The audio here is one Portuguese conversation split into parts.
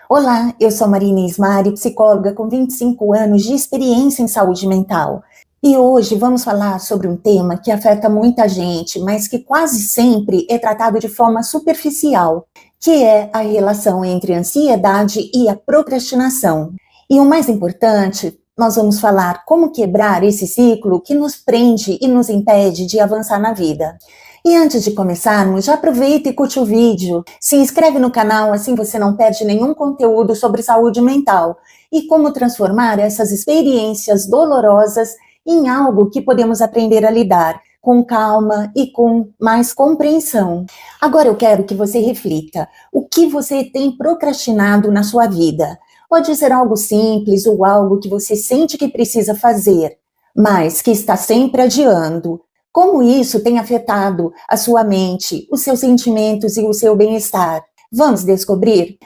Olá, eu sou Marina Ismari, psicóloga com 25 anos de experiência em saúde mental. E hoje vamos falar sobre um tema que afeta muita gente, mas que quase sempre é tratado de forma superficial, que é a relação entre a ansiedade e a procrastinação. E o mais importante, nós vamos falar como quebrar esse ciclo que nos prende e nos impede de avançar na vida. E antes de começarmos, já aproveita e curte o vídeo, se inscreve no canal, assim você não perde nenhum conteúdo sobre saúde mental e como transformar essas experiências dolorosas em algo que podemos aprender a lidar com calma e com mais compreensão. Agora eu quero que você reflita, o que você tem procrastinado na sua vida? Pode ser algo simples ou algo que você sente que precisa fazer, mas que está sempre adiando. Como isso tem afetado a sua mente, os seus sentimentos e o seu bem-estar? Vamos descobrir?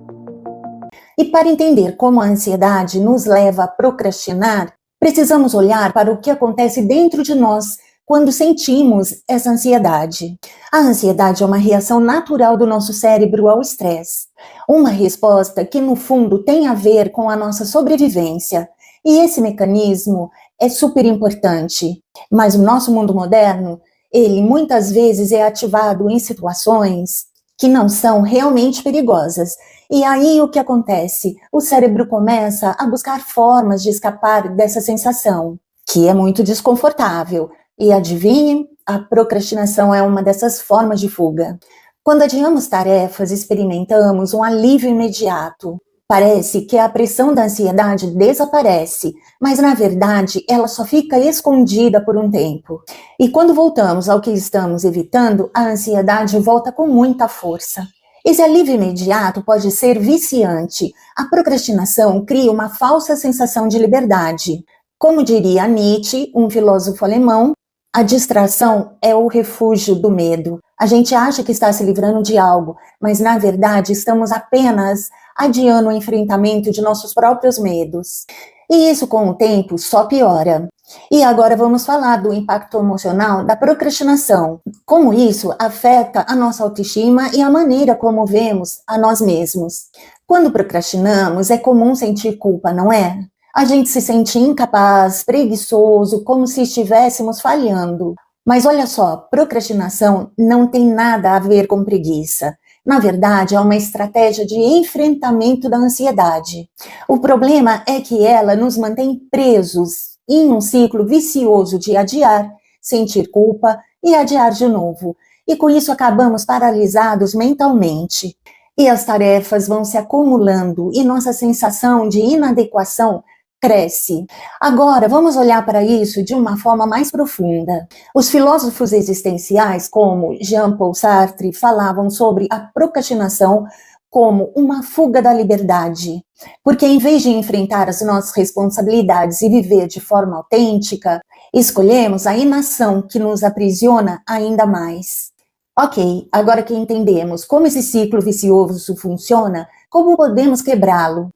E para entender como a ansiedade nos leva a procrastinar, precisamos olhar para o que acontece dentro de nós quando sentimos essa ansiedade. A ansiedade é uma reação natural do nosso cérebro ao estresse, uma resposta que no fundo tem a ver com a nossa sobrevivência. E esse mecanismo é super importante, mas o nosso mundo moderno, ele muitas vezes é ativado em situações que não são realmente perigosas. E aí o que acontece? O cérebro começa a buscar formas de escapar dessa sensação, que é muito desconfortável. E adivinhe, a procrastinação é uma dessas formas de fuga. Quando adiamos tarefas, experimentamos um alívio imediato. Parece que a pressão da ansiedade desaparece, mas na verdade ela só fica escondida por um tempo. E quando voltamos ao que estamos evitando, a ansiedade volta com muita força. Esse alívio imediato pode ser viciante. A procrastinação cria uma falsa sensação de liberdade. Como diria Nietzsche, um filósofo alemão, a distração é o refúgio do medo. A gente acha que está se livrando de algo, mas na verdade estamos apenas adiando o enfrentamento de nossos próprios medos. E isso com o tempo só piora. E agora vamos falar do impacto emocional da procrastinação. Como isso afeta a nossa autoestima e a maneira como vemos a nós mesmos. Quando procrastinamos, é comum sentir culpa, não é? A gente se sente incapaz, preguiçoso, como se estivéssemos falhando. Mas olha só, procrastinação não tem nada a ver com preguiça. Na verdade, é uma estratégia de enfrentamento da ansiedade. O problema é que ela nos mantém presos em um ciclo vicioso de adiar, sentir culpa e adiar de novo. E com isso acabamos paralisados mentalmente. E as tarefas vão se acumulando e nossa sensação de inadequação cresce. Agora, vamos olhar para isso de uma forma mais profunda. Os filósofos existenciais, como Jean-Paul Sartre, falavam sobre a procrastinação como uma fuga da liberdade. Porque em vez de enfrentar as nossas responsabilidades e viver de forma autêntica, escolhemos a inação que nos aprisiona ainda mais. Ok, agora que entendemos como esse ciclo vicioso funciona, como podemos quebrá-lo?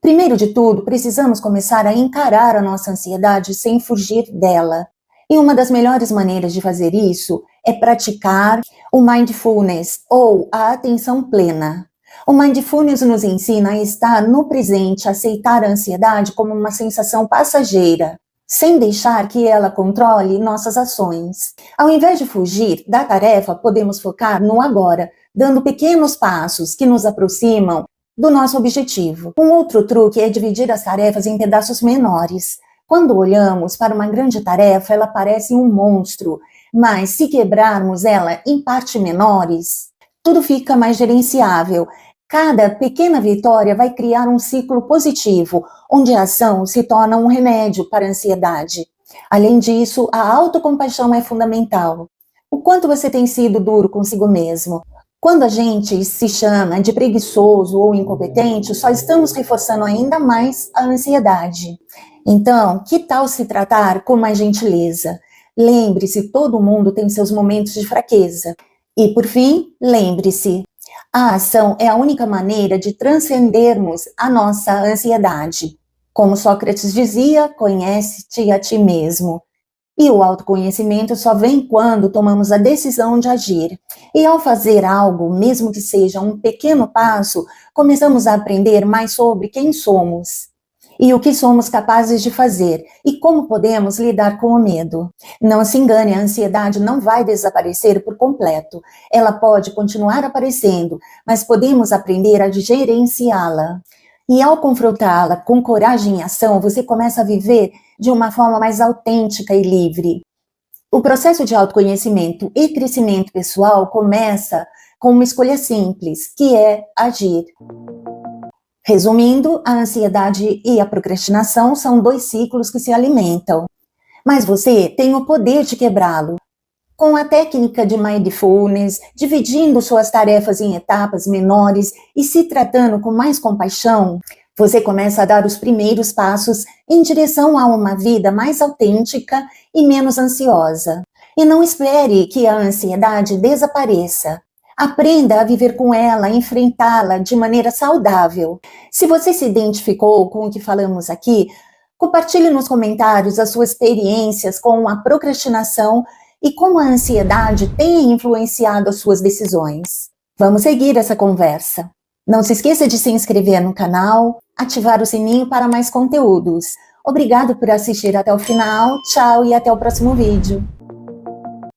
Primeiro de tudo, precisamos começar a encarar a nossa ansiedade sem fugir dela. E uma das melhores maneiras de fazer isso é praticar o mindfulness, ou a atenção plena. O mindfulness nos ensina a estar no presente, a aceitar a ansiedade como uma sensação passageira, sem deixar que ela controle nossas ações. Ao invés de fugir da tarefa, podemos focar no agora, dando pequenos passos que nos aproximam do nosso objetivo. Um outro truque é dividir as tarefas em pedaços menores. Quando olhamos para uma grande tarefa, ela parece um monstro, mas se quebrarmos ela em partes menores, tudo fica mais gerenciável. Cada pequena vitória vai criar um ciclo positivo, onde a ação se torna um remédio para a ansiedade. Além disso, a autocompaixão é fundamental. O quanto você tem sido duro consigo mesmo? Quando a gente se chama de preguiçoso ou incompetente, só estamos reforçando ainda mais a ansiedade. Então, que tal se tratar com mais gentileza? Lembre-se, todo mundo tem seus momentos de fraqueza. E, por fim, lembre-se, a ação é a única maneira de transcendermos a nossa ansiedade. Como Sócrates dizia, conhece-te a ti mesmo. E o autoconhecimento só vem quando tomamos a decisão de agir. E ao fazer algo, mesmo que seja um pequeno passo, começamos a aprender mais sobre quem somos e o que somos capazes de fazer e como podemos lidar com o medo. Não se engane, a ansiedade não vai desaparecer por completo. Ela pode continuar aparecendo, mas podemos aprender a gerenciá-la. E ao confrontá-la com coragem e ação, você começa a viver de uma forma mais autêntica e livre. O processo de autoconhecimento e crescimento pessoal começa com uma escolha simples, que é agir. Resumindo, a ansiedade e a procrastinação são dois ciclos que se alimentam, mas você tem o poder de quebrá-lo. Com a técnica de mindfulness, dividindo suas tarefas em etapas menores e se tratando com mais compaixão, você começa a dar os primeiros passos em direção a uma vida mais autêntica e menos ansiosa. E não espere que a ansiedade desapareça. Aprenda a viver com ela, enfrentá-la de maneira saudável. Se você se identificou com o que falamos aqui, compartilhe nos comentários as suas experiências com a procrastinação e como a ansiedade tem influenciado as suas decisões. Vamos seguir essa conversa. Não se esqueça de se inscrever no canal, ativar o sininho para mais conteúdos. Obrigado por assistir até o final, tchau e até o próximo vídeo.